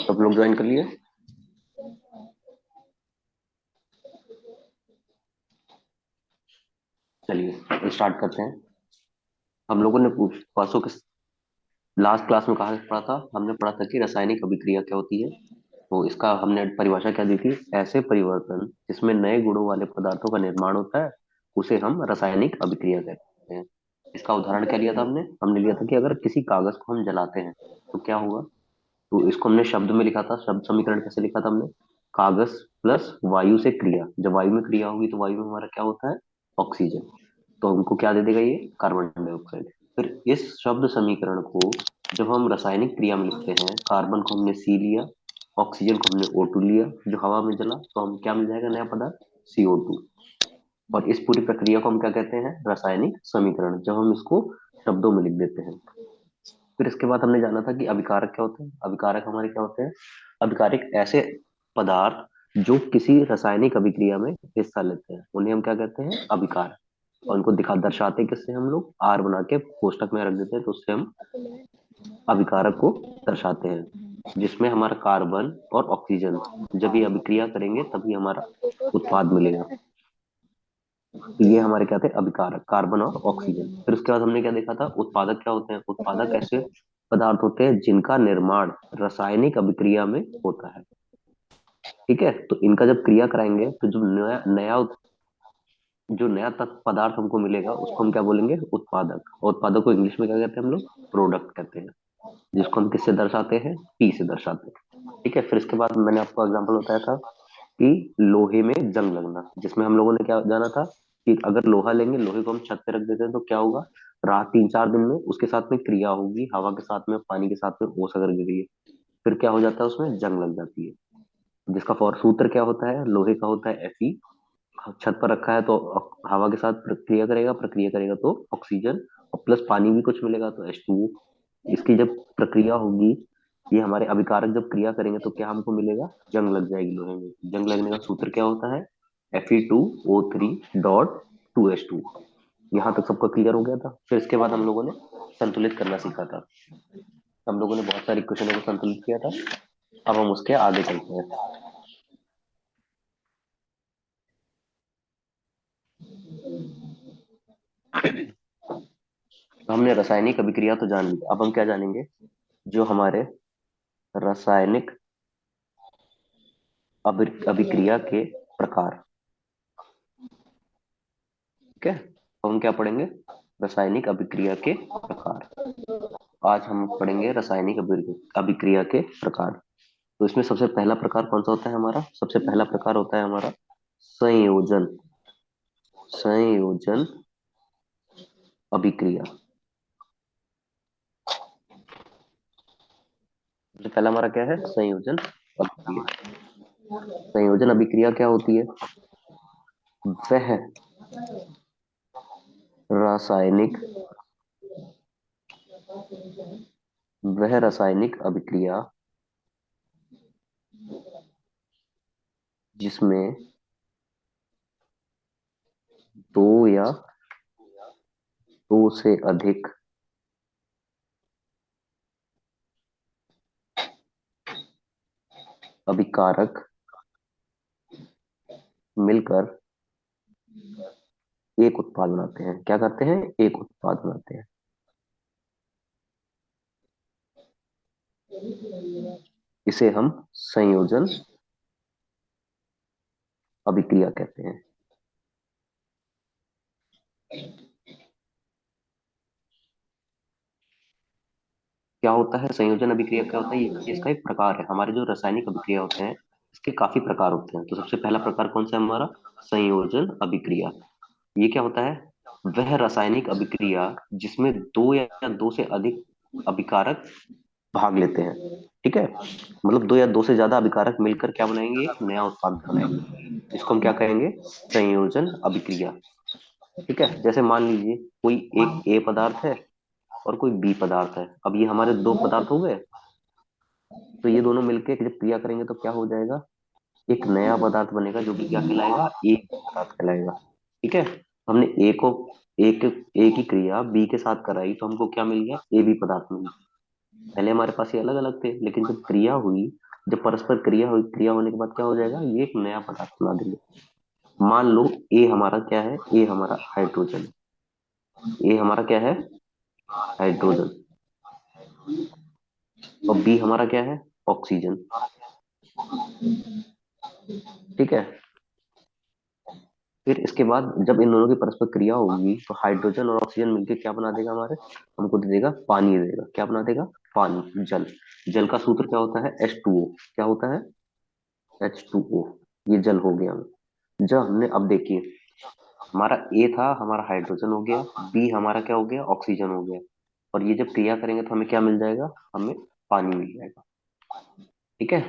सब लोग ज्वाइन कर लिए? चलिए स्टार्ट करते हैं। हम लोगों ने परसों के लास्ट क्लास में कहा पढ़ा था, हमने पढ़ा था कि रासायनिक अभिक्रिया क्या होती है। तो इसका हमने परिभाषा क्या दी थी? ऐसे परिवर्तन जिसमें नए गुणों वाले पदार्थों का निर्माण होता है उसे हम रासायनिक अभिक्रिया कहते हैं। इसका उदाहरण क्या लिया था? हमने हमने लिया था कि अगर किसी कागज को हम जलाते हैं तो क्या होगा। तो इसको हमने शब्द में लिखा था। शब्द समीकरण कैसे लिखा था हमने? कागज प्लस वायु से क्रिया, जब वायु में क्रिया होगी तो वायु में हमारा क्या होता है? ऑक्सीजन। तो हमको क्या दे देगा? ये कार्बन डाइऑक्साइड। फिर इस शब्द समीकरण को जब हम रासायनिक क्रिया में लिखते हैं, कार्बन को हमने सी लिया, ऑक्सीजन को हमने O2 लिया, जो हवा में जला, तो हम क्या मिल जाएगा? नया पदार्थ CO2। और इस पूरी प्रक्रिया को हम क्या कहते हैं? रासायनिक समीकरण, जब हम इसको शब्दों में लिख देते हैं। फिर इसके बाद हमने जाना था कि अभिकारक क्या होते हैं। अभिकारक हमारे क्या होते हैं? अभिकारक ऐसे पदार्थ जो किसी रासायनिक अभिक्रिया में हिस्सा लेते हैं उन्हें हम क्या कहते हैं? अभिकारक। और उनको दिखा दर्शाते किससे? हम लोग आर बना के कोष्टक में रख देते हैं, तो उससे हम अभिकारक को दर्शाते हैं, जिसमें हमारा कार्बन और ऑक्सीजन जब ये अभिक्रिया करेंगे तभी हमारा उत्पाद मिलेगा। तो ये हमारे क्या थे? अभिकारक, कार्बन और ऑक्सीजन। फिर उसके बाद हमने क्या देखा था? उत्पादक क्या होते हैं? उत्पादक ऐसे पदार्थ होते हैं जिनका निर्माण रासायनिक अभिक्रिया में होता है। ठीक है, तो इनका जब क्रिया कराएंगे तो जो नया नया जो नया तत्व पदार्थ हमको मिलेगा उसको हम क्या बोलेंगे? उत्पादक। और उत्पादक को इंग्लिश में क्या कहते हैं हम लोग? प्रोडक्ट कहते हैं, जिसको हम किससे दर्शाते हैं? पी से दर्शाते हैं। ठीक है, फिर इसके बाद मैंने आपको एग्जांपल बताया था कि लोहे में जंग लगना, जिसमें हम लोगों ने क्या जाना था कि अगर लोहा लेंगे, लोहे को हम छत पे रख देते हैं तो क्या होगा? रात 3-4 दिन में उसके साथ में क्रिया होगी, हवा के साथ में, पानी के साथ में, ओस अगर गिरी है फिर क्या हो जाता है? उसमें जंग लग जाती है। जिसका फॉर सूत्र क्या होता है? लोहे का होता है Fe। छत पर रखा है तो हवा के साथ प्रक्रिया करेगा, प्रक्रिया करेगा तो ऑक्सीजन और प्लस पानी भी कुछ मिलेगा तो H2O। इसकी जब प्रक्रिया होगी, ये हमारे अभिकारक जब क्रिया करेंगे तो क्या हमको मिलेगा? जंग लग जाएगी लोहे में। जंग लगने का सूत्र क्या होता है? Fe2O3 .2H2। यहाँ तक सबका क्लियर हो गया था। फिर इसके बाद हम लोगों ने संतुलित करना सीखा था। हम लोगों ने बहुत सारी इक्वेशनों को संतुलित किया था। अब हम उसके आगे चलते हैं। तो हमने रासायनिक अभिक्रिया तो जान ली, अब हम क्या जानेंगे? जो हमारे रासायनिक अभिक्रिया के प्रकार। ठीक है, तो हम क्या पढ़ेंगे? रासायनिक अभिक्रिया के प्रकार। आज हम पढ़ेंगे रासायनिक अभिक्रिया के प्रकार। तो इसमें सबसे पहला प्रकार कौन सा होता है हमारा? सबसे पहला प्रकार होता है हमारा संयोजन। संयोजन अभिक्रिया। सबसे पहला हमारा क्या है? संयोजन अभिक्रिया। संयोजन अभिक्रिया क्या होती है? वह रासायनिक वह रासायनिक अभिक्रिया जिसमें दो या दो से अधिक अभिकारक मिलकर एक उत्पाद बनाते हैं। क्या करते हैं? एक उत्पाद बनाते हैं। इसे हम संयोजन अभिक्रिया कहते हैं। क्या होता है संयोजन अभिक्रिया? क्या होता है? ये इसका एक प्रकार है। हमारे जो रासायनिक अभिक्रिया होते हैं इसके काफी प्रकार होते हैं। तो सबसे पहला प्रकार कौन सा है हमारा? संयोजन अभिक्रिया। ये क्या होता है? वह रासायनिक अभिक्रिया जिसमें दो या दो से अधिक अभिकारक भाग लेते हैं। ठीक है, मतलब दो या दो से ज्यादा अभिकारक मिलकर क्या बनाएंगे? एक नया उत्पाद बनाएंगे। इसको हम क्या कहेंगे? संयोजन अभिक्रिया। ठीक है, जैसे मान लीजिए कोई एक ए पदार्थ है और कोई बी पदार्थ है। अब ये हमारे दो पदार्थ हो गए। तो ये दोनों मिलके जब क्रिया करेंगे तो क्या हो जाएगा? एक नया पदार्थ बनेगा जो कि क्या कहलाएगा? एक पदार्थ कहलाएगा। ठीक है, हमने एक एक ही क्रिया बी के साथ कराई तो हमको क्या मिल गया, ए बी पदार्थ मिल गया। पहले हमारे पास ये अलग अलग थे, लेकिन जब क्रिया हुई, जब परस्पर क्रिया हुई, क्रिया होने के बाद क्या हो जाएगा, ये एक नया पदार्थ बना देंगे। मान लो ए हमारा क्या है, ए हमारा हाइड्रोजन, ए हमारा क्या है, हाइड्रोजन, और बी हमारा क्या है, ऑक्सीजन। ठीक है। फिर इसके बाद जब इन दोनों की परस्पर क्रिया होगी तो हाइड्रोजन और ऑक्सीजन मिलकर क्या बना देगा, हमारे हमको दे देगा पानी, दे देगा क्या बना देगा, पानी, जल। जल का सूत्र क्या होता है, H2O। क्या होता है, H2O। ये जल हो गया। जब हमने, अब देखिए, हमारा ए था, हमारा हाइड्रोजन हो गया, बी हमारा क्या हो गया, ऑक्सीजन हो गया, और ये जब क्रिया करेंगे तो हमें क्या मिल जाएगा, हमें पानी मिल जाएगा। ठीक है।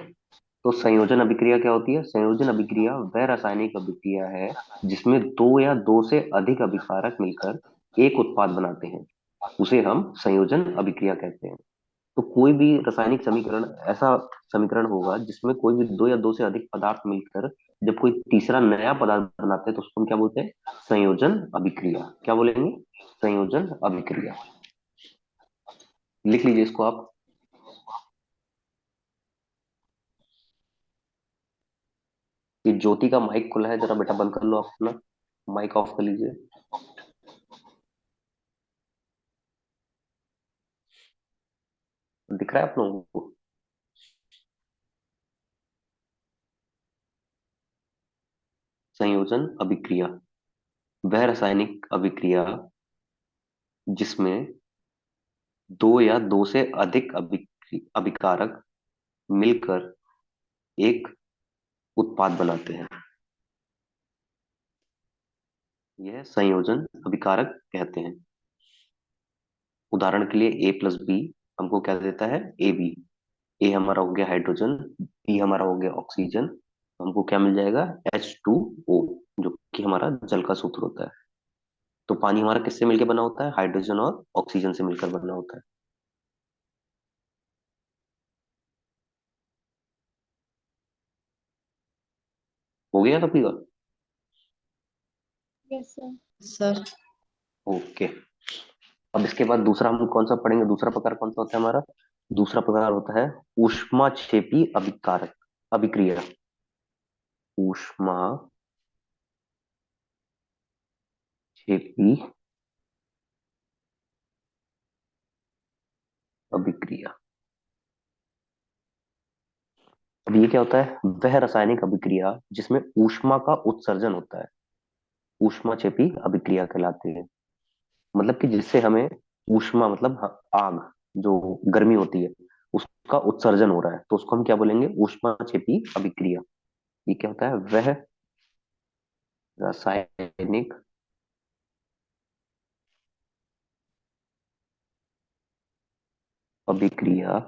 तो संयोजन अभिक्रिया क्या होती है, संयोजन अभिक्रिया वह रासायनिक अभिक्रिया है जिसमें दो या दो से अधिक अभिकारक मिलकर एक उत्पाद बनाते हैं, उसे हम संयोजन अभिक्रिया कहते हैं। तो कोई भी रासायनिक समीकरण ऐसा समीकरण होगा जिसमें कोई भी दो या दो से अधिक पदार्थ मिलकर जब कोई तीसरा नया पदार्थ बनाते हैं तो उसको हम क्या बोलते हैं, संयोजन अभिक्रिया। क्या बोलेंगे, संयोजन अभिक्रिया। लिख लीजिए इसको आप। ये ज्योति का माइक खुला है, जरा बेटा बंद कर लो आप अपना, माइक ऑफ कर लीजिए। दिख रहा है आप लोगों को। संयोजन अभिक्रिया वह रासायनिक अभिक्रिया जिसमें दो या दो से अधिक अभिकारक मिलकर एक उत्पाद बनाते हैं, यह संयोजन अभिकारक कहते हैं। उदाहरण के लिए A+B हमको क्या देता है, AB। ए हमारा हो गया हाइड्रोजन, बी हमारा हो गया ऑक्सीजन, हमको क्या मिल जाएगा, H2O, जो कि हमारा जल का सूत्र होता है। तो पानी हमारा किससे मिलकर बना होता है, हाइड्रोजन और ऑक्सीजन से मिलकर बना होता है। हो गया तो clear. Yes sir. Sir. Okay. अब इसके बाद दूसरा हम कौन सा पढ़ेंगे, दूसरा प्रकार कौन सा होता है हमारा, दूसरा प्रकार होता है ऊष्माक्षेपी अभिकारक अभिक्रिया। ऊष्मा क्षेपी अभिक्रिया। अब ये क्या होता है, वह रासायनिक अभिक्रिया जिसमें ऊष्मा का उत्सर्जन होता है, ऊष्मा क्षेपी अभिक्रिया कहलाती है। मतलब कि जिससे हमें ऊष्मा, मतलब आग, जो गर्मी होती है, उसका उत्सर्जन हो रहा है, तो उसको हम क्या बोलेंगे, ऊष्मा क्षेपी अभिक्रिया। ये क्या होता है, वह रासायनिक अभिक्रिया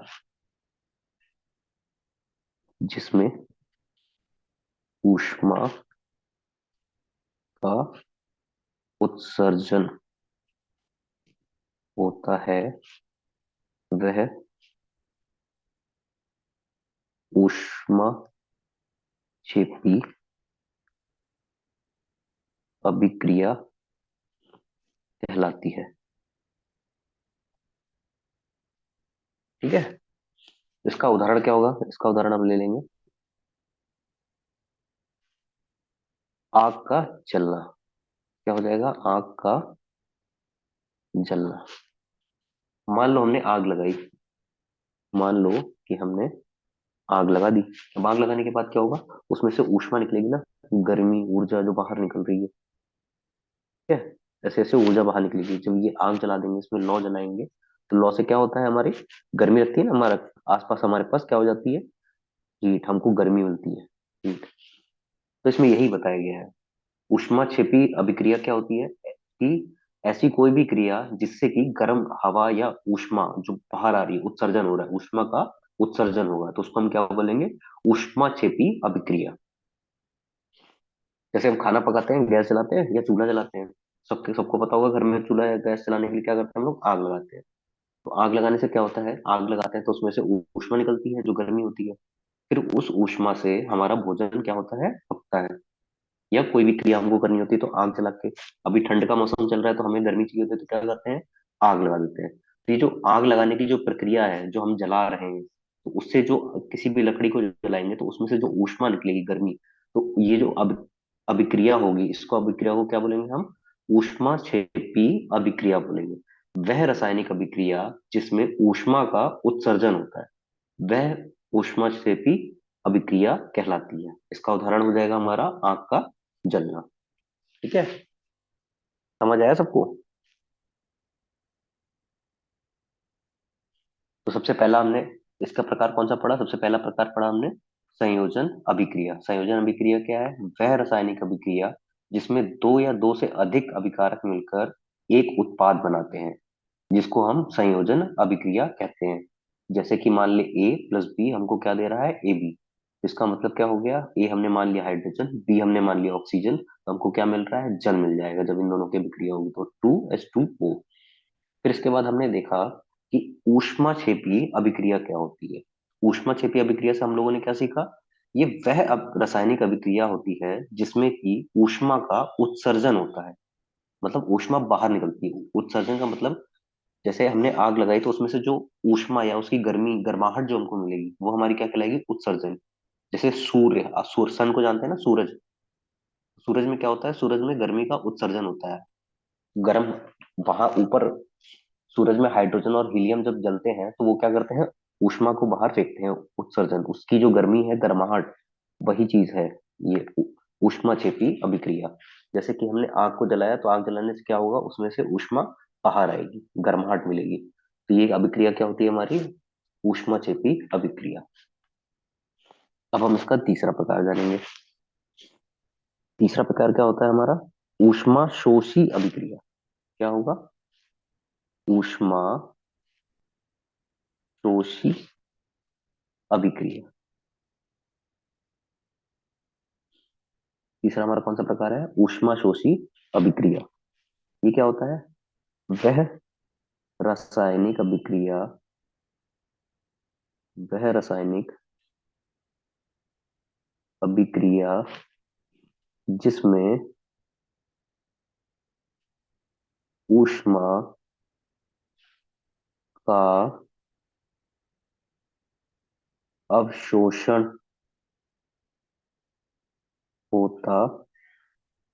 जिसमें ऊष्मा का उत्सर्जन होता है, वह ऊष्मा क्षेपी अभिक्रिया कहलाती है। ठीक है। इसका उदाहरण क्या होगा, इसका उदाहरण हम ले लेंगे, आग का जलना। क्या हो जाएगा, आग का जलना। मान लो हमने आग लगाई, मान लो कि हमने आग लगा दी। अब आग लगाने के बाद क्या होगा, उसमें से ऊष्मा निकलेगी ना, गर्मी ऊर्जा जो बाहर निकल रही है। ठीक है। ऐसे ऐसे ऊर्जा बाहर निकलेगी, जब ये आग जला देंगे, इसमें लौ जलाएंगे, तो लौ से क्या होता है, हमारी गर्मी लगती है ना, हमारा आसपास हमारे पास क्या हो जाती है, हीट, हमको गर्मी मिलती है, हीट। तो इसमें यही बताया गया है। ऊष्माक्षेपी अभिक्रिया क्या होती है कि ऐसी कोई भी क्रिया जिससे कि गर्म हवा या ऊष्मा जो बाहर आ रही है, उत्सर्जन हो रहा है, ऊष्मा का उत्सर्जन होगा, तो उसको हम क्या बोलेंगे, ऊष्माक्षेपी अभिक्रिया। जैसे हम खाना पकाते हैं, गैस जलाते हैं या चूल्हा जलाते हैं, सबके सबको पता होगा, घर में चूल्हा या गैस जलाने के लिए क्या करते हैं हम लोग, आग लगाते हैं। तो आग लगाने से क्या होता है, आग लगाते हैं तो उसमें से ऊष्मा निकलती है जो गर्मी होती है, फिर उस ऊष्मा से हमारा भोजन क्या होता है, पकता है। या कोई भी क्रिया हमको करनी होती है तो आग जला के। अभी ठंड का मौसम चल रहा है तो हमें गर्मी चाहिए होती है तो क्या करते हैं, आग लगा देते हैं। तो ये जो आग लगाने की जो प्रक्रिया है, जो हम जला रहे हैं, तो उससे जो किसी भी लकड़ी को जलाएंगे तो उसमें से जो ऊष्मा निकलेगी, गर्मी, तो ये जो अब अभिक्रिया होगी, इसको अभिक्रिया को क्या बोलेंगे हम, ऊष्मा क्षेपी अभिक्रिया बोलेंगे। वह रासायनिक अभिक्रिया जिसमें ऊष्मा का उत्सर्जन होता है, वह ऊष्माक्षेपी अभिक्रिया कहलाती है। इसका उदाहरण हो जाएगा हमारा आंख का जलना। ठीक है, समझ आया सबको? तो सबसे पहला हमने इसका प्रकार कौन सा पढ़ा, सबसे पहला प्रकार पढ़ा हमने संयोजन अभिक्रिया। संयोजन अभिक्रिया क्या है, वह रासायनिक अभिक्रिया जिसमें दो या दो से अधिक अभिकारक मिलकर एक उत्पाद बनाते हैं, जिसको हम संयोजन अभिक्रिया कहते हैं। जैसे कि मान ले ए प्लस बी हमको क्या दे रहा है, ए बी। इसका मतलब क्या हो गया, ए हमने मान लिया हाइड्रोजन, बी हमने मान लिया ऑक्सीजन, तो हमको क्या मिल रहा है, जल मिल जाएगा जब इन दोनों की अभिक्रिया होगी, तो 2H2O। फिर इसके बाद हमने देखा कि ऊष्माक्षेपी अभिक्रिया क्या होती है। ऊष्माक्षेपी अभिक्रिया से हम लोगों ने क्या सीखा, ये वह अब रासायनिक अभिक्रिया होती है जिसमें कि ऊष्मा का उत्सर्जन होता है, मतलब ऊष्मा बाहर निकलती है। उत्सर्जन का मतलब, जैसे हमने आग लगाई तो उसमें से जो ऊष्मा या उसकी गर्मी, गर्माहट जो हमको मिलेगी, वो हमारी क्या कहलाएगी, उत्सर्जन। जैसे सूर्य सन को जानते हैं ना, सूरज। सूरज में क्या होता है, सूरज में गर्मी का उत्सर्जन होता है, गर्म, वहां ऊपर सूरज में हाइड्रोजन और हीलियम जब जलते हैं तो वो क्या करते हैं, ऊष्मा को बाहर फेंकते हैं, उत्सर्जन, उसकी जो गर्मी है, गर्माहट, वही चीज है ये ऊष्माक्षेपी अभिक्रिया। जैसे कि हमने आग को जलाया तो आग जलाने से क्या होगा, उसमें से ऊष्मा बाहर आएगी, गर्माहट मिलेगी। तो ये अभिक्रिया क्या होती है हमारी, ऊष्माक्षेपी अभिक्रिया। अब हम इसका तीसरा प्रकार जानेंगे। तीसरा प्रकार क्या होता है हमारा, ऊष्मा शोषी अभिक्रिया। क्या होगा, ऊष्मा शोषी अभिक्रिया। तीसरा हमारा कौन सा प्रकार है, ऊष्मा शोषी अभिक्रिया। ये क्या होता है, वह रासायनिक अभिक्रिया, वह रासायनिक अभिक्रिया जिसमें ऊष्मा का अवशोषण होता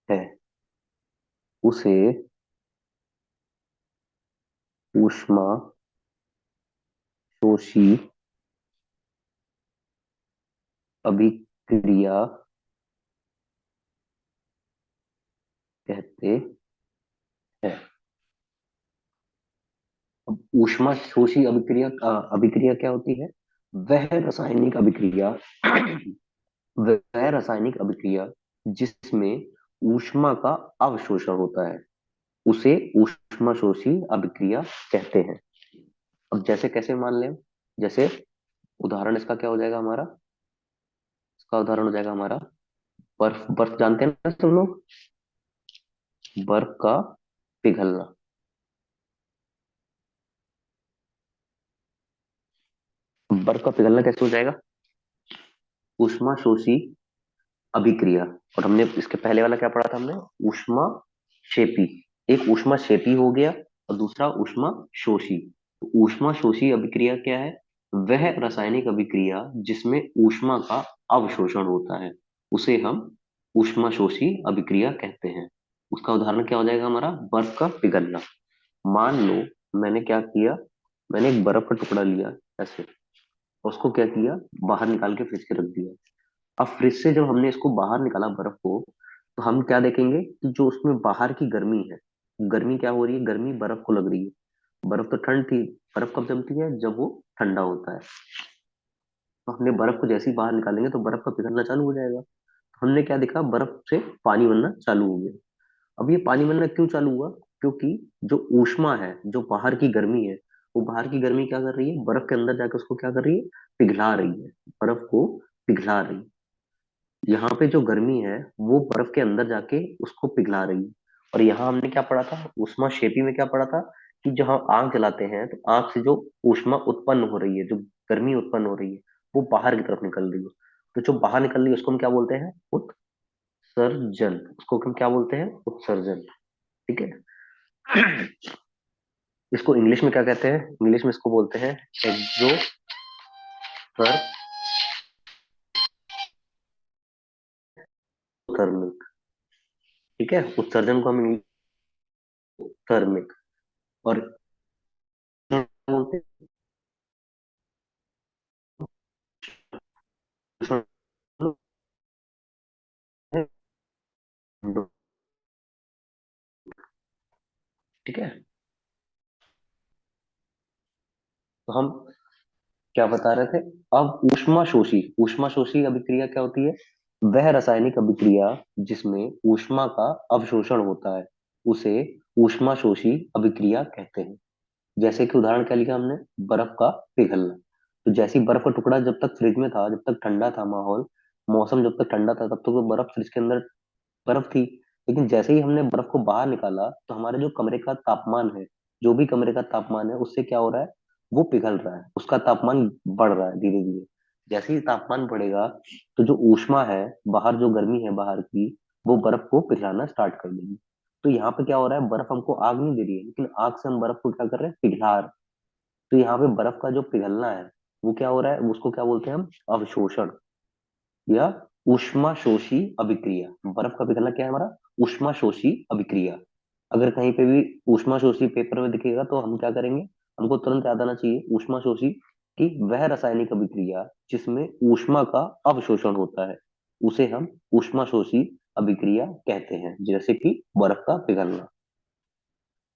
है, उसे ऊष्मा शोषी अभिक्रिया कहते हैं। अब ऊष्मा शोषी अभिक्रिया, अभिक्रिया क्या होती है, वह रासायनिक अभिक्रिया वह रासायनिक अभिक्रिया जिसमें ऊष्मा का अवशोषण होता है, उसे ऊष्माशोषी अभिक्रिया कहते हैं। अब जैसे कैसे मान लें, जैसे उदाहरण इसका क्या हो जाएगा हमारा, इसका उदाहरण हो जाएगा हमारा बर्फ। बर्फ जानते हैं ना सब लोग, बर्फ का पिघलना। बर्फ का पिघलना कैसे हो जाएगा, ऊष्माशोषी अभिक्रिया। और हमने इसके पहले वाला क्या पढ़ा था हमने, ऊष्मा शेपी। एक ऊष्मा शेपी हो गया और दूसरा ऊष्मा शोषी। तो ऊष्मा शोषी अभिक्रिया क्या है, वह रासायनिक अभिक्रिया जिसमें ऊष्मा का अवशोषण होता है, उसे हम ऊष्मा शोषी अभिक्रिया कहते हैं। उसका उदाहरण क्या हो जाएगा हमारा, बर्फ का पिघलना। मान लो मैंने क्या किया, मैंने एक बर्फ का टुकड़ा लिया ऐसे, उसको क्या किया, बाहर निकाल के फ्रिज के रख दिया। अब फ्रिज से जब हमने इसको बाहर निकाला बर्फ को, तो हम क्या देखेंगे कि जो उसमें बाहर की गर्मी है, गर्मी क्या हो रही है, गर्मी बर्फ को लग रही है। बर्फ तो ठंड थी, बर्फ कब जमती है, जब वो ठंडा होता है। तो हमने बर्फ को जैसे ही बाहर निकालेंगे तो बर्फ का पिघलना चालू हो जाएगा। तो हमने क्या देखा, बर्फ से पानी बनना चालू हो गया। अब ये पानी बनना क्यों चालू हुआ, क्योंकि जो ऊष्मा है, जो बाहर की गर्मी है, वो बाहर की गर्मी क्या कर रही है, बर्फ के अंदर जाकर उसको क्या कर रही है, पिघला रही है, बर्फ को पिघला रही है। यहाँ पे जो गर्मी है वो बर्फ के अंदर जाके उसको पिघला रही है। और यहाँ हमने क्या पढ़ा था, ऊष्मा शेपी में क्या पढ़ा था, कि जहाँ आग जलाते हैं तो आग से जो ऊष्मा उत्पन्न हो रही है, जो गर्मी उत्पन्न हो रही है, वो बाहर की तरफ निकल रही है। तो जो बाहर निकल रही है उसको हम क्या बोलते हैं, उत्सर्जन। उत्सर्जन, उसको हम क्या बोलते हैं? उत्सर्जन। ठीक है। इसको इंग्लिश में क्या कहते हैं? इंग्लिश में इसको बोलते हैं एक्सोथर्मिक। ठीक है, उत्सर्जन को हम इंग्लिश थर्मिक और क्या बोलते हैं? ठीक है, तो हम क्या बता रहे थे? अब ऊष्मा शोषी अभिक्रिया क्या होती है? वह रासायनिक अभिक्रिया जिसमें ऊष्मा का अवशोषण होता है, उसे ऊष्मा शोषी अभिक्रिया कहते हैं। जैसे कि उदाहरण क्या लिखा हमने? बर्फ का पिघलना। तो जैसे ही बर्फ का टुकड़ा जब तक फ्रिज में था, जब तक ठंडा था माहौल, मौसम जब तक ठंडा था, तब तक वो बर्फ फ्रिज के अंदर बर्फ थी। लेकिन जैसे ही हमने बर्फ को बाहर निकाला, तो हमारे जो कमरे का तापमान है, जो भी कमरे का तापमान है, उससे क्या हो रहा है? वो पिघल रहा है, उसका तापमान बढ़ रहा है धीरे धीरे। जैसे ही तापमान बढ़ेगा, तो जो ऊष्मा है, बाहर जो गर्मी है बाहर की, वो बर्फ को पिघलाना स्टार्ट कर देगी। तो यहाँ पे क्या हो रहा है? बर्फ हमको आग नहीं दे रही है, लेकिन आग से हम बर्फ को क्या कर रहे हैं? पिघला रहे हैं। तो यहाँ पे बर्फ का जो पिघलना है, वो क्या हो रहा है? उसको क्या बोलते हैं हम? अवशोषण या ऊष्माशोषी अभिक्रिया। बर्फ का पिघलना क्या है हमारा? ऊष्माशोषी अभिक्रिया। अगर कहीं पे भी ऊष्माशोषी पेपर में दिखेगा, तो हम क्या करेंगे? हमको तुरंत याद आना चाहिए ऊष्माशोषी की वह रासायनिक अभिक्रिया जिसमें ऊष्मा का अवशोषण होता है, उसे हम ऊष्माशोषी अभिक्रिया कहते हैं, जैसे कि बर्फ का पिघलना।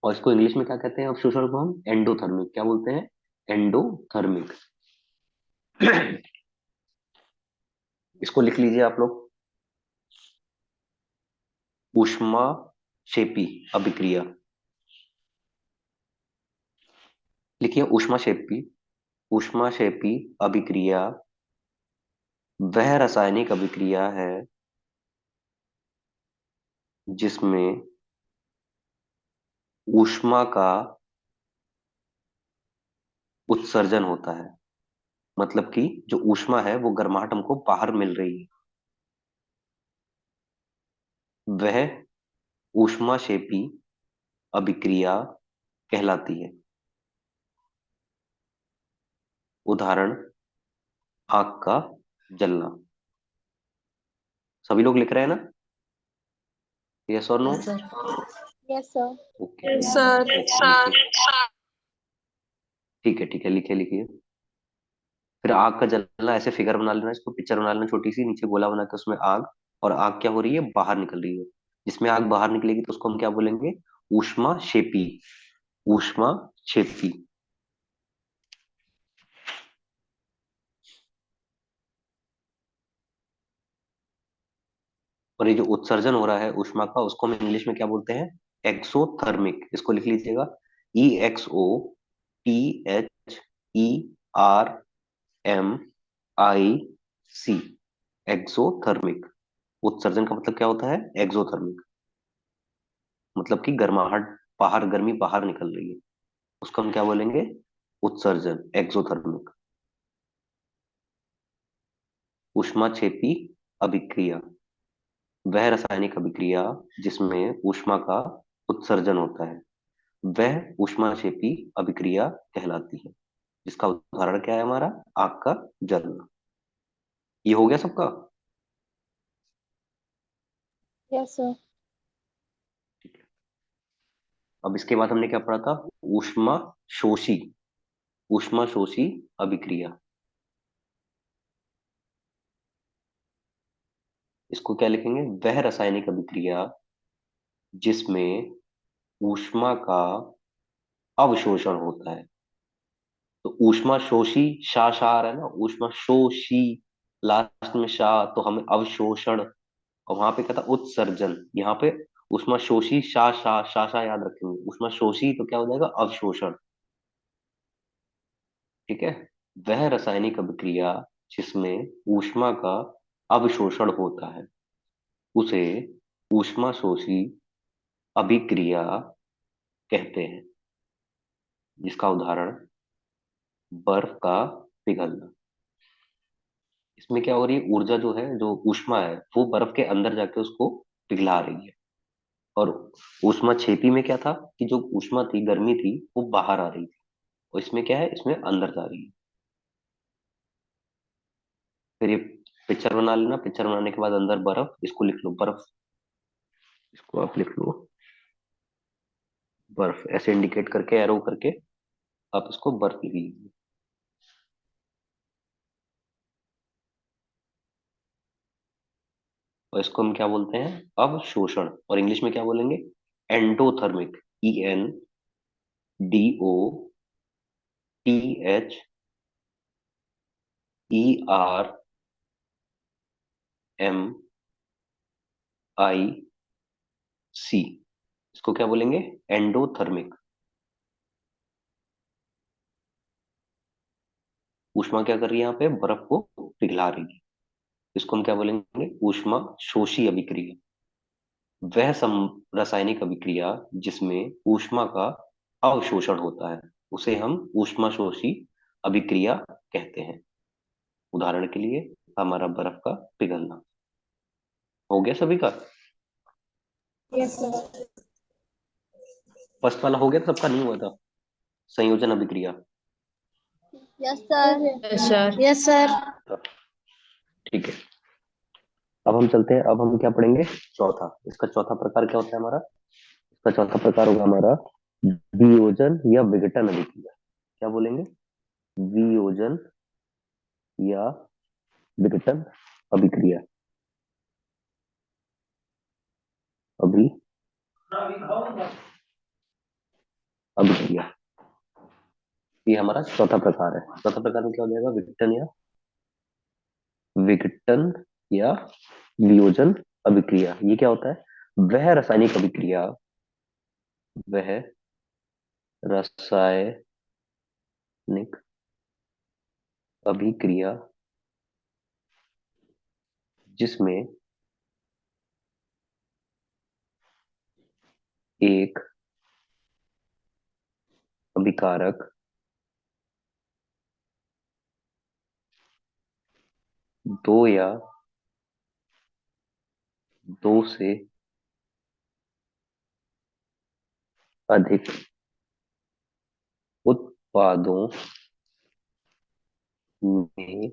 और इसको इंग्लिश में क्या कहते हैं? अवशोषण को हम एंडोथर्मिक क्या बोलते हैं? एंडोथर्मिक। इसको लिख लीजिए आप लोग। ऊष्माक्षेपी अभिक्रिया लिखिए। ऊष्माक्षेपी अभिक्रिया वह रासायनिक अभिक्रिया है जिसमें ऊष्मा का उत्सर्जन होता है। मतलब कि जो ऊष्मा है, वो गर्माहट हमको बाहर मिल रही है, वह ऊष्माक्षेपी अभिक्रिया कहलाती है। उदाहरण, आग का जलना। सभी लोग लिख रहे हैं ना? यस और no? Yes sir. Yes sir. Okay sir. Okay, ठीक है ठीक है, लिखिए लिखिए। फिर आग का जलना, ऐसे फिगर बना लेना, इसको पिक्चर बना लेना छोटी सी, नीचे गोला बना के उसमें आग, और आग क्या हो रही है? बाहर निकल रही है। जिसमें आग बाहर निकलेगी तो उसको हम क्या बोलेंगे? ऊष्मा शेपी। ऊष्मा शेपी। और ये जो उत्सर्जन हो रहा है ऊष्मा का, उसको हम इंग्लिश में क्या बोलते हैं? एक्सोथर्मिक। इसको लिख लीजिएगा। EXOTHERMIC। एक्सोथर्मिक। उत्सर्जन का मतलब क्या होता है? एक्सोथर्मिक। मतलब कि गर्माहट बाहर, गर्मी बाहर निकल रही है, उसको हम क्या बोलेंगे? उत्सर्जन, एक्सोथर्मिक। ऊष्माक्षेपी अभिक्रिया वह रासायनिक अभिक्रिया जिसमें ऊष्मा का उत्सर्जन होता है, वह ऊष्माक्षेपी अभिक्रिया कहलाती है। जिसका उदाहरण क्या है हमारा? आग का जलना। ये हो गया सबका? Yes sir. ठीक है। अब इसके बाद हमने क्या पढ़ा था? ऊष्मा शोषी। ऊष्मा शोषी अभिक्रिया। इसको क्या लिखेंगे? वह रासायनिक अभिक्रिया जिसमें ऊष्मा का अवशोषण होता है। तो ऊष्मा शोषी, शा शा आ रहा है ना, ऊष्मा शोषी, लास्ट में शा, तो हमें अवशोषण। और वहां पे क्या था? उत्सर्जन। यहाँ पे ऊष्मा शोषी, शा शा, शा शा याद रखेंगे। ऊष्मा शोषी तो क्या हो जाएगा? अवशोषण। ठीक है। वह रासायनिक अभिक्रिया जिसमें ऊष्मा का अवशोषण होता है, उसे ऊष्मा शोषी अभिक्रिया कहते हैं। जिसका उदाहरण बर्फ का पिघलना। इसमें क्या हो रही है, ऊर्जा जो है, जो ऊष्मा है, वो बर्फ के अंदर जाके उसको पिघला रही है। और ऊष्मा छेपी में क्या था कि जो ऊष्मा थी, गर्मी थी, वो बाहर आ रही थी। और इसमें क्या है, इसमें अंदर जा रही है। फिर ये पिक्चर बना लेना, पिक्चर बनाने के बाद अंदर बर्फ, इसको लिख लो बर्फ, इसको आप लिख लो बर्फ, ऐसे इंडिकेट करके, एरो करके आप इसको बर्फ लिख लीजिए। और इसको हम क्या बोलते हैं, अवशोषण, और इंग्लिश में क्या बोलेंगे, एंडोथर्मिक, ENDOTHERMIC। इसको क्या बोलेंगे, एंडोथर्मिक। ऊष्मा क्या कर रही है, यहाँ पे बर्फ को पिघला रही है। इसको हम क्या बोलेंगे, ऊष्मा शोषी अभिक्रिया। वह रासायनिक अभिक्रिया जिसमें ऊष्मा का अवशोषण होता है, उसे हम ऊष्मा शोषी अभिक्रिया कहते हैं। उदाहरण के लिए हमारा बर्फ का पिघलना। हो गया सभी का? Yes, sir. फर्स्ट वाला हो गया था, सबका नहीं हुआ था, संयोजन अभिक्रिया। Yes, sir. Yes, sir. Yes, sir. ठीक है, अब हम चलते हैं, अब हम क्या पढ़ेंगे, चौथा। इसका चौथा प्रकार क्या होता है हमारा, इसका चौथा प्रकार होगा हमारा वियोजन या विघटन अभिक्रिया। क्या बोलेंगे, वियोजन या विघटन अभिक्रिया। अभी अभिक्रिया, ये हमारा चौथा प्रकार है। चौथा प्रकार में क्या हो जाएगा, विघटन या वियोजन अभिक्रिया। ये क्या होता है, वह रासायनिक अभिक्रिया, वह रासायनिक अभिक्रिया जिसमें एक अभिकारक दो या दो से अधिक उत्पादों में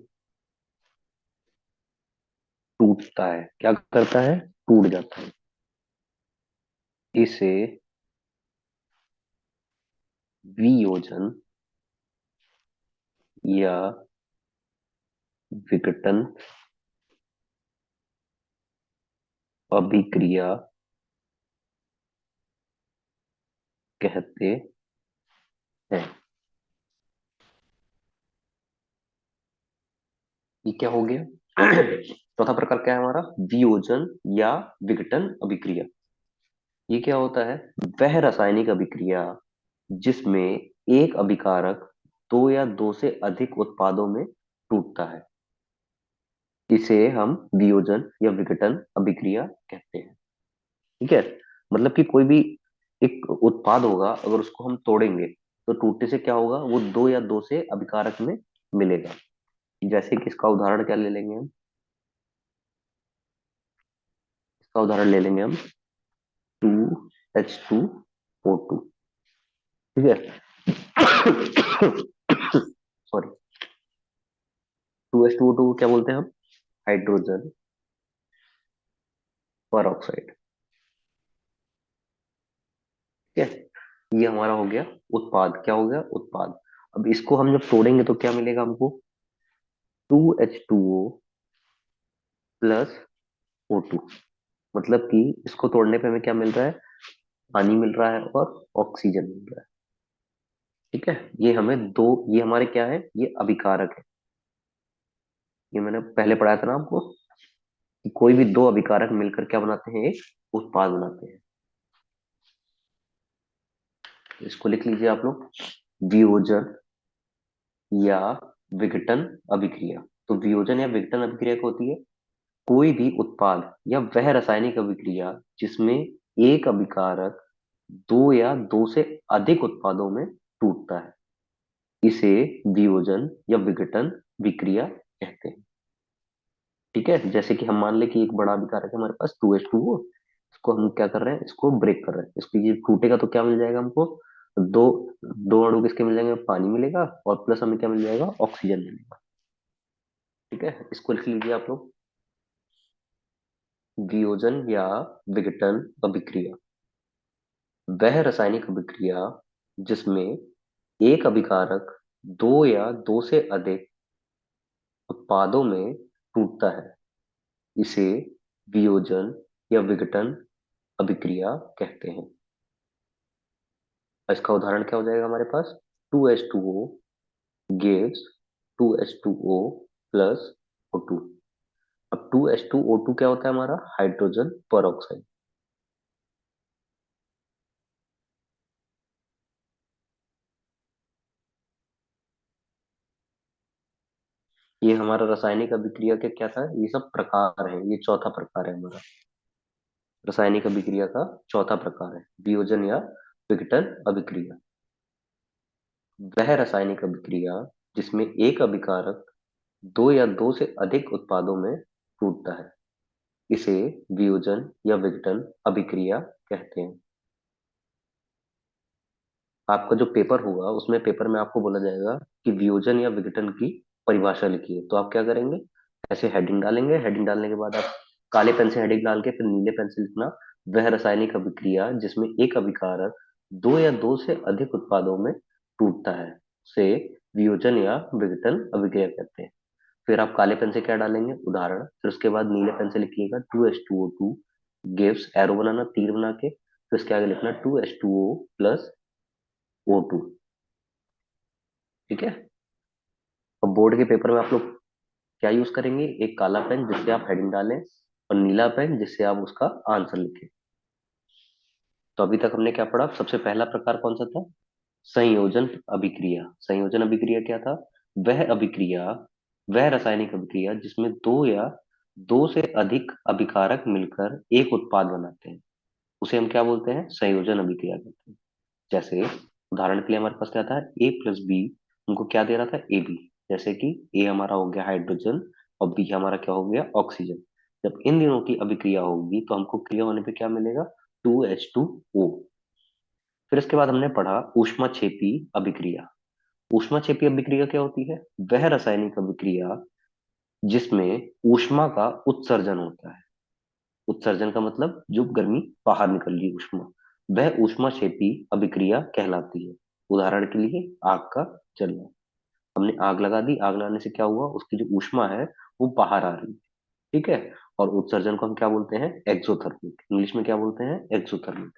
टूटता है। क्या करता है, टूट जाता है। इसे वियोजन या विघटन अभिक्रिया कहते हैं। ये क्या हो गया, चौथा प्रकार क्या है हमारा, वियोजन या विघटन अभिक्रिया। ये क्या होता है, वह रासायनिक अभिक्रिया जिसमें एक अभिकारक दो या दो से अधिक उत्पादों में टूटता है, इसे हम वियोजन या विघटन अभिक्रिया कहते हैं। ठीक है, मतलब कि कोई भी एक उत्पाद होगा, अगर उसको हम तोड़ेंगे तो टूटने से क्या होगा, वो दो या दो से अभिकारक में मिलेगा। जैसे कि इसका उदाहरण क्या ले लेंगे हम, इसका उदाहरण ले लेंगे हम 2H2O2। ठीक है, सॉरी, 2H2O2 को क्या बोलते हैं हम, हाइड्रोजन पर ऑक्साइड। ठीक है, ये हमारा हो गया उत्पाद। क्या हो गया, उत्पाद। अब इसको हम जब तोड़ेंगे तो क्या मिलेगा हमको, 2H2O प्लस O2। मतलब कि इसको तोड़ने पे हमें क्या मिल रहा है, पानी मिल रहा है और ऑक्सीजन मिल रहा है। ठीक है, ये हमें दो, ये हमारे क्या है, ये अभिकारक है। ये मैंने पहले पढ़ाया था ना आपको, कि कोई भी दो अभिकारक मिलकर क्या बनाते हैं, एक उत्पाद बनाते हैं। इसको लिख लीजिए आप लोग, वियोजन या विघटन अभिक्रिया। तो वियोजन या विघटन अभिक्रिया क्या होती है, कोई भी उत्पाद या वह रासायनिक अभिक्रिया जिसमें एक अभिकारक दो या दो से अधिक उत्पादों में टूटता है, इसे वियोजन या विघटन विक्रिया कहते हैं। ठीक है, जैसे कि हम मान ले कि एक बड़ा अभिकारक है हमारे पास 2H2O, इसको हम क्या कर रहे हैं, इसको ब्रेक कर रहे हैं, इसको ये टूटेगा तो क्या मिल जाएगा हमको, दो दो अणु किसके मिल जाएंगे, पानी मिलेगा और प्लस हमें क्या मिल जाएगा, ऑक्सीजन मिलेगा। ठीक है, इसको लिख लीजिए आप लोग, वियोजन या विघटन अभिक्रिया वह रासायनिक अभिक्रिया जिसमें एक अभिकारक दो या दो से अधिक उत्पादों में टूटता है, इसे वियोजन या विघटन अभिक्रिया कहते हैं। इसका उदाहरण क्या हो जाएगा हमारे पास, 2H2O gives 2H2O plus O2। अब 2H2O2 क्या होता है हमारा, हाइड्रोजन पर ऑक्साइड। ये हमारा रासायनिक अभिक्रिया के क्या था, ये सब प्रकार है, ये चौथा प्रकार है हमारा, रासायनिक अभिक्रिया का चौथा प्रकार है वियोजन या विघटन अभिक्रिया। वह रासायनिक अभिक्रिया जिसमें एक अभिकारक दो या दो से अधिक उत्पादों में टूटता है, इसे वियोजन या विघटन अभिक्रिया कहते हैं। आपका जो पेपर होगा उसमें पेपर में आपको बोला जाएगा कि वियोजन या विघटन की परिभाषा लिखिए, तो आप क्या करेंगे, ऐसे हेडिंग डालेंगे, हेडिंग डालने के बाद आप काले पेन से हेडिंग डाल के फिर नीले पेन से लिखना, वह रासायनिक अभिक्रिया जिसमें एक अभिकारक दो या दो से अधिक उत्पादों में टूटता है, से वियोजन या विघटन अभिक्रिया कहते हैं। फिर आप काले पेन से क्या डालेंगे, उदाहरण, फिर उसके बाद नीले पेन से लिखिएगा 2H2O2 गिव्स, एरो बनाना तीर बना के, फिर उसके आगे लिखना 2H2O प्लस O2। ठीक है, अब बोर्ड के पेपर में आप लोग क्या यूज करेंगे, एक काला पेन जिससे आप हेडिंग डालें और नीला पेन जिससे आप उसका आंसर लिखें। तो अभी तक हमने क्या पढ़ा, सबसे पहला प्रकार कौन सा था, संयोजन अभिक्रिया। संयोजन अभिक्रिया क्या था, वह अभिक्रिया, वह रासायनिक अभिक्रिया जिसमें दो या दो से अधिक अभिकारक मिलकर एक उत्पाद बनाते हैं, उसे हम क्या बोलते हैं, संयोजन अभिक्रिया कहते हैं। जैसे उदाहरण के लिए हमारे पास क्या था, A+B हमको क्या दे रहा था, AB। जैसे कि A हमारा हो गया हाइड्रोजन और B हमारा क्या हो गया, ऑक्सीजन। जब इन दोनों की अभिक्रिया होगी तो हमको क्रिया होने पे क्या मिलेगा, 2H2O। फिर इसके बाद हमने पढ़ा ऊष्माक्षेपी अभिक्रिया। ऊष्माक्षेपी अभिक्रिया क्या होती है, वह रासायनिक अभिक्रिया जिसमें ऊष्मा का उत्सर्जन होता है। उत्सर्जन का मतलब जो गर्मी बाहर निकल रही है, ऊष्मा, वह ऊष्माक्षेपी अभिक्रिया कहलाती है। उदाहरण के लिए आग का जलना, हमने आग लगा दी, आग लगाने से क्या हुआ, उसकी जो ऊष्मा है वो बाहर आ रही है। ठीक है, और उत्सर्जन को हम क्या बोलते हैं, एक्सोथर्मिक, इंग्लिश में क्या बोलते हैं, एक्सोथर्मिक।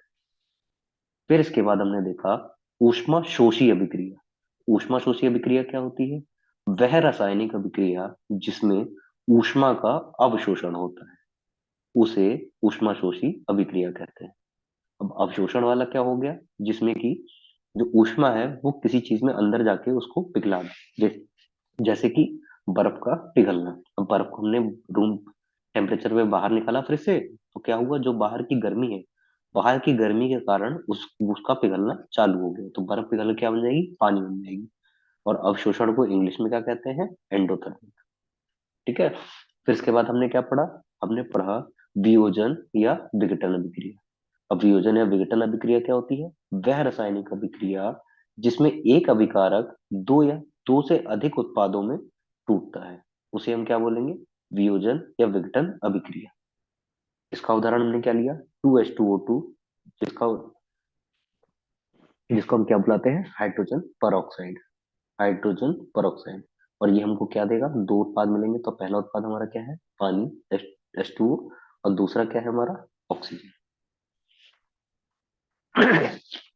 फिर इसके बाद हमने देखा ऊष्मा शोषी अभिक्रिया। ऊष्मा शोषी अभिक्रिया क्या होती है, वह रासायनिक अभिक्रिया जिसमें ऊष्मा का अवशोषण होता है, उसे ऊष्मा शोषी अभिक्रिया कहते हैं। अब अवशोषण वाला क्या हो गया, जिसमें कि जो ऊष्मा है वो किसी चीज में अंदर जाके उसको पिघला दे, जैसे कि बर्फ का पिघलना। अब बर्फ को हमने रूम टेम्परेचर में बाहर निकाला फ्रिज से, तो क्या हुआ, जो बाहर की गर्मी है, बाहर की गर्मी के कारण उसका पिघलना चालू हो गया, तो बर्फ पिघल के क्या बन जाएगी, पानी बन जाएगी। और अवशोषण को इंग्लिश में क्या कहते हैं, एंडोथर्मिक। ठीक है, फिर इसके बाद हमने क्या पढ़ा, हमने पढ़ा वियोजन या विघटन अभिक्रिया। अब वियोजन या विघटन अभिक्रिया क्या होती है, वह रासायनिक अभिक्रिया जिसमें एक अभिकारक दो या दो से अधिक उत्पादों में टूटता है, उसे हम क्या बोलेंगे, वियोजन या विघटन अभिक्रिया। इसका उदाहरण हमने क्या लिया, 2H2O2, जिसका जिसको हम क्या बुलाते हैं, हाइड्रोजन पर ऑक्साइड, हाइड्रोजन पर ऑक्साइड। और ये हमको क्या देगा, दो उत्पाद मिलेंगे, तो पहला उत्पाद हमारा क्या है, पानी, H2O, और दूसरा क्या है हमारा, ऑक्सीजन।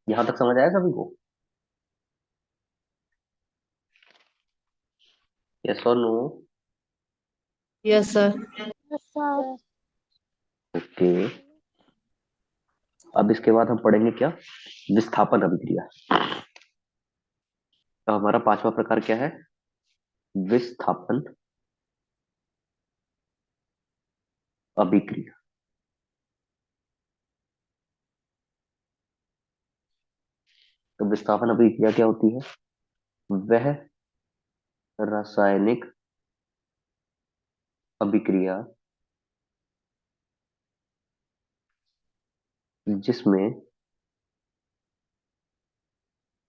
यहां तक समझ आया सभी को, यस और no. Yes sir. Yes sir. Okay, अब इसके बाद हम पढ़ेंगे क्या, विस्थापन अभिक्रिया। तो हमारा पांचवा प्रकार क्या है, विस्थापन अभिक्रिया। तो विस्थापन अभिक्रिया क्या होती है, वह रासायनिक अभिक्रिया जिसमें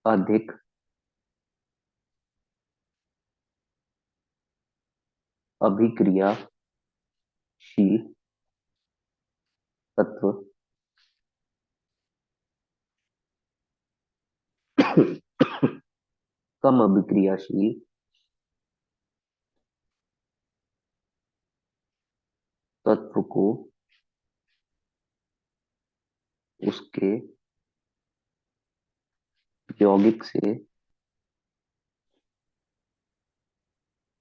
अधिक अभिक्रियाशील तत्व कम अभिक्रियाशील तत्व को उसके यौगिक से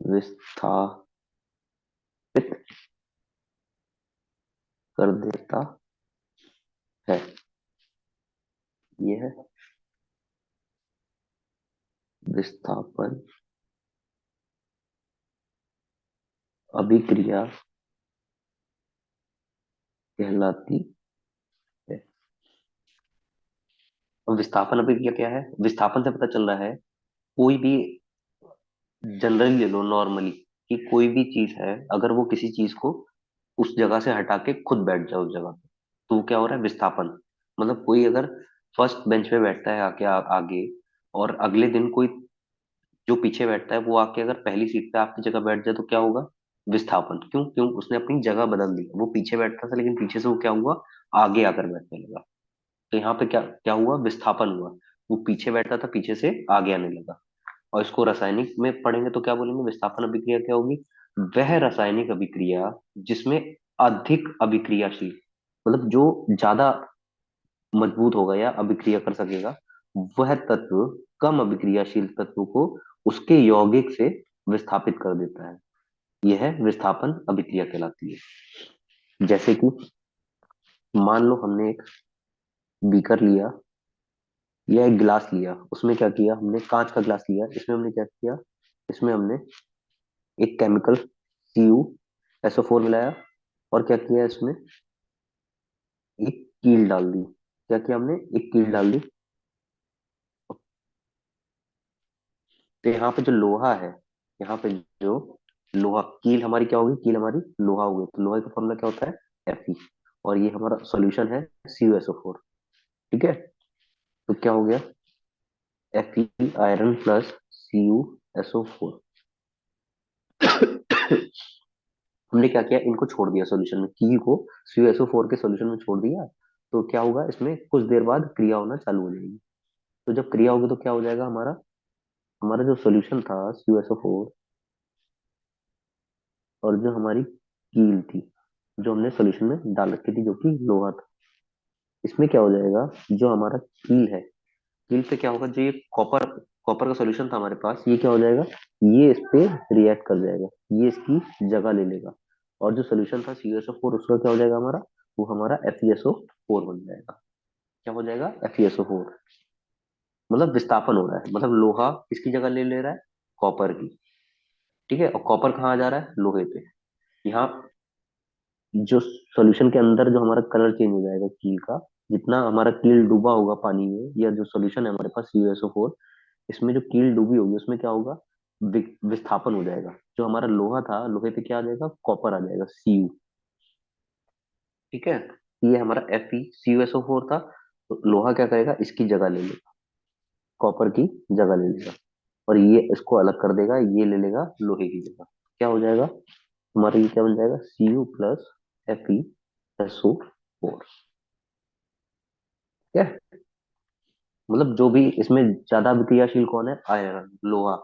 विस्थापित कर देता है। यह विस्थापन अभिक्रिया कहलाती है। अब विस्थापन अभिक्रिया क्या है? विस्थापन से पता चल रहा है, कोई भी जनरली ले लो, नॉर्मली, कि कोई भी चीज है, अगर वो किसी चीज को उस जगह से हटा के खुद बैठ जाए उस जगह पे, तो वो क्या हो रहा है? विस्थापन। मतलब कोई अगर फर्स्ट बेंच पे बैठता है आके आगे, और अगले दिन कोई जो पीछे बैठता है वो आके अगर पहली सीट पे आपकी जगह बैठ जाए, तो क्या होगा? विस्थापन। क्यों? क्यों? उसने अपनी जगह बदल दी। वो पीछे बैठता था, लेकिन पीछे से वो क्या हुआ? आगे आकर बैठने लगा। तो यहाँ पे क्या क्या हुआ? विस्थापन हुआ। वो पीछे बैठता था, पीछे से आगे आने लगा। और इसको रासायनिक में पढ़ेंगे तो क्या बोलेंगे? विस्थापन अभिक्रिया क्या होगी? वह रासायनिक अभिक्रिया जिसमें अधिक अभिक्रियाशील, मतलब जो ज्यादा मजबूत होगा या अभिक्रिया कर सकेगा, वह तत्व कम अभिक्रियाशील तत्व को उसके यौगिक से विस्थापित कर देता है। यह विस्थापन अभिक्रिया कहलाती है। जैसे कि मान लो हमने एक बीकर लिया या एक गिलास लिया, उसमें क्या किया हमने? कांच का गिलास लिया, इसमें हमने क्या किया? इसमें हमने एक केमिकल CuSO4 मिलाया, और क्या किया? इसमें एक कील डाल दी। क्या किया हमने? एक कील डाल दी। तो यहाँ पे जो लोहा है, यहाँ पे जो लोहा, कील हमारी क्या होगी? कील हमारी लोहा होगी। तो लोहे का फॉर्मूला क्या होता है? Fe। और ये हमारा सॉल्यूशन है CuSO4। ठीक है, तो क्या हो गया? Fe iron plus CuSO4। हमने क्या किया? इनको छोड़ दिया सॉल्यूशन में, कील को CuSO4 के सॉल्यूशन में छोड़ दिया। तो क्या होगा? इसमें कुछ देर बाद क्रिया होना चालू हो जाएगी। तो जब क्रिया होगी तो क्या हो जाएगा? हमारा हमारा जो सॉल्यूशन था CuSO4, और जो हमारी कील थी, जो हमने सॉल्यूशन में डाल रखी थी, जो कि लोहा था, इसमें क्या हो जाएगा? जो हमारा कील है, कील पे क्या होगा? जो ये कॉपर कॉपर का सॉल्यूशन था हमारे पास, ये क्या हो जाएगा? ये इस पे रिएक्ट कर जाएगा, ये इसकी जगह ले लेगा। और जो सॉल्यूशन था CuSO4, उसका क्या हो जाएगा हमारा? वो हमारा FeSO4 बन जाएगा। क्या हो जाएगा? FeSO4। मतलब विस्थापन हो रहा है, मतलब लोहा किसकी जगह ले ले रहा है? कॉपर की। ठीक है, और कॉपर कहाँ जा रहा है? लोहे पे। यहाँ जो सॉल्यूशन के अंदर जो हमारा कलर चेंज हो जाएगा कील का, जितना हमारा कील डूबा होगा पानी में, या जो सॉल्यूशन है हमारे पास CuSO4, इसमें जो कील डूबी होगी उसमें क्या होगा? विस्थापन हो जाएगा। जो हमारा लोहा था, लोहे पे क्या आ जाएगा? कॉपर आ जाएगा, Cu। ठीक है, ये हमारा FeCuSO4 था। तो लोहा क्या करेगा? इसकी जगह ले लेगा, कॉपर की जगह ले लेगा, और ये इसको अलग कर देगा, ये ले लेगा लोहे की जगह। क्या हो जाएगा हमारा? ये क्या बन जाएगा? Cu plus FeSO4। ठीक है, मतलब जो भी इसमें ज्यादा अभिक्रियाशील कौन है? आयरन, लोहा।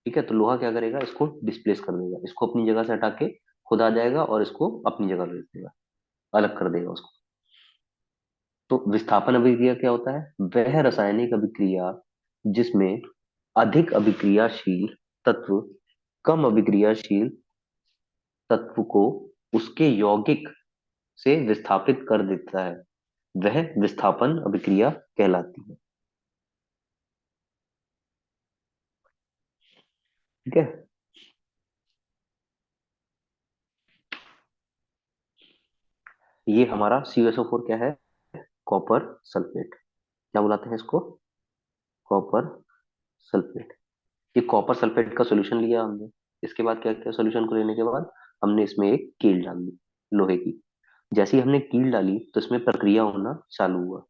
ठीक है, तो लोहा क्या करेगा? इसको डिस्प्लेस कर देगा, इसको अपनी जगह से हटा के खुद आ जाएगा, और इसको अपनी जगह भेज देगा, अलग कर देगा उसको। तो विस्थापन अभिक्रिया क्या होता है? वह रासायनिक अभिक्रिया जिसमें अधिक अभिक्रियाशील तत्व कम अभिक्रियाशील तत्व को उसके यौगिक से विस्थापित कर देता है, वह विस्थापन अभिक्रिया कहलाती है। ठीक है, ये हमारा CuSO4 क्या है? Copper sulphate. क्या बुलाते हैं इसको? Copper sulphate. ये कॉपर सल्फेट का सॉल्यूशन लिया हमने। इसके बाद क्या किया? सॉल्यूशन को लेने के बाद हमने इसमें एक कील डाल दी लोहे की। जैसे ही हमने कील डाली तो इसमें प्रक्रिया होना चालू हुआ।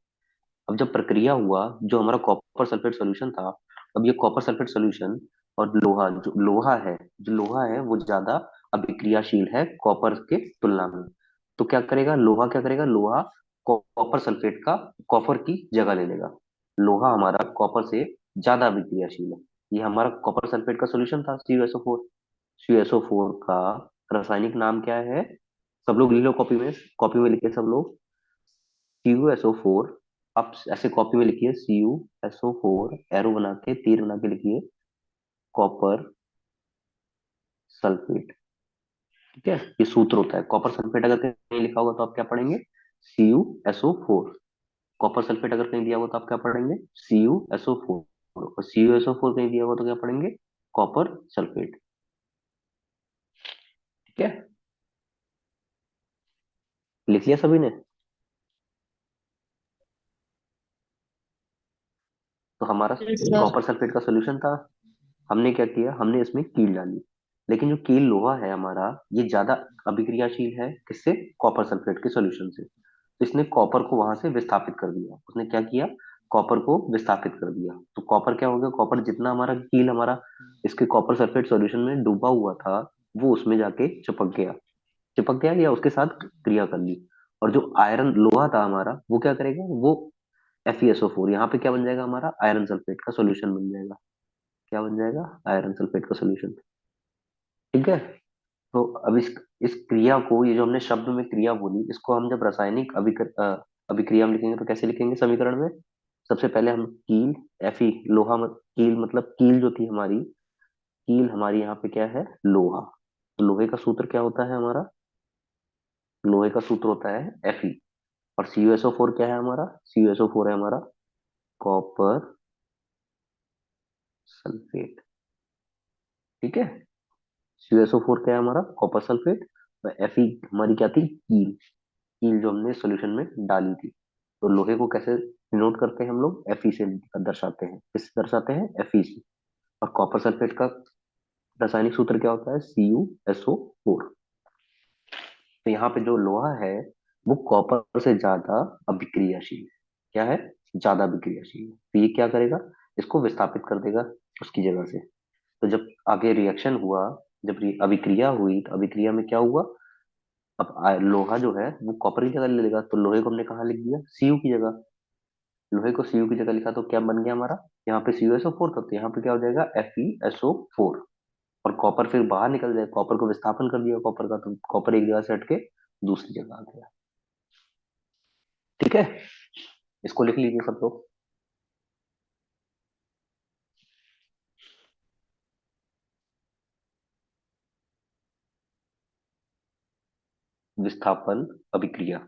अब जब प्रक्रिया हुआ, जो हमारा कॉपर सल्फेट सॉल्यूशन था, अब ये कॉपर सल्फेट सॉल्यूशन और लोहा है वो ज्यादा अभिक्रियाशील है कॉपर के तुलना में। तो क्या करेगा लोहा, क्या करेगा लोहा, कॉपर सल्फेट का कॉपर की जगह ले लेगा। लोहा हमारा कॉपर से ज्यादा अभिक्रियाशील है। ये हमारा कॉपर सल्फेट का सॉल्यूशन था CuSO4। CuSO4 का रासायनिक नाम क्या है? सब लोग लिख लो कॉपी में, कॉपी में लिखे सब लोग। CuSO4। आप ऐसे कॉपी में लिखिए CuSO4, एरो बना के तीर बना के लिखिए कॉपर सल्फेट। ठीक है, ये सूत्र होता है कॉपर सल्फेट। अगर कहीं लिखा होगा तो आप क्या पढ़ेंगे? CuSO4। कॉपर सल्फेट अगर कहीं दिया होगा तो आप क्या पढ़ेंगे? CuSO4। और CuSO4 कहीं दिया होगा तो क्या पढ़ेंगे? Copper sulphate. ठीक है, लिख लिया सभी ने? तो हमारा यस सर। कॉपर सल्फेट का सोल्यूशन था। हमने क्या किया, हमने इसमें कील डाली। लेकिन जो कील लोहा है हमारा, ये ज्यादा अभिक्रियाशील है किससे? कॉपर सल्फेट के सॉल्यूशन से। तो इसने कॉपर को वहां से विस्थापित कर दिया। उसने क्या किया? कॉपर को विस्थापित कर दिया। तो कॉपर क्या हो गया? कॉपर जितना हमारा कील हमारा इसके कॉपर सल्फेट सॉल्यूशन में डूबा हुआ था, वो उसमें जाके चिपक गया। चिपक गया या उसके साथ क्रिया कर ली। और जो आयरन लोहा था हमारा, वो क्या करेगा? वो FeSO4 यहाँ पे क्या बन जाएगा हमारा? आयरन सल्फेट का सॉल्यूशन बन जाएगा। क्या बन जाएगा? आयरन सल्फेट का सॉल्यूशन। ठीक है। तो अब इस क्रिया को, ये जो हमने शब्द में क्रिया बोली, इसको हम जब रासायनिक अभिक्रिया में लिखेंगे तो कैसे लिखेंगे समीकरण में? सबसे पहले हम कील, Fe लोहा कील मतलब कील जो थी हमारी, कील हमारी यहाँ पे क्या है? लोहा। तो लोहे का सूत्र क्या होता है हमारा? लोहे का सूत्र होता है Fe। और CuSO4 क्या है हमारा? CuSO4 है हमारा कॉपर सल्फेट। ठीक है, CuSO4 क्या है हमारा? Copper sulphate. और Fe हमारी क्या थी? कील। कील जो हमने सॉल्यूशन में डाली थी। तो लोहे को कैसे डिनोट करते हैं हम लोग? Fe से दर्शाते हैं। किससे दर्शाते हैं? Fe से। और कॉपर सल्फेट का रासायनिक सूत्र क्या होता है? CuSO4। तो यहाँ पे जो लोहा है वो कॉपर से ज्यादा अभिक्रियाशील है। क्या है? ज्यादा अभिक्रियाशील है। तो ये क्या करेगा? इसको विस्थापित कर देगा उसकी जगह से। तो जब आगे रिएक्शन हुआ, जब अभिक्रिया हुई, तो अभिक्रिया में क्या हुआ? अब लोहा जो है वो कॉपर की जगह ले लेगा। तो लोहे को हमने कहाँ लिख दिया? Cu की जगह। लोहे को Cu की जगह लिखा तो क्या बन गया हमारा? यहाँ पे CuSO4 था तो यहाँ पे क्या हो जाएगा? FeSO4। और कॉपर फिर बाहर निकल जाए, कॉपर को विस्थापन कर दिया कॉपर का, तो कॉपर एक जगह से हट के दूसरी जगह आ गया। ठीक है, इसको लिख लीजिए सब लोग। विस्थापन अभिक्रिया।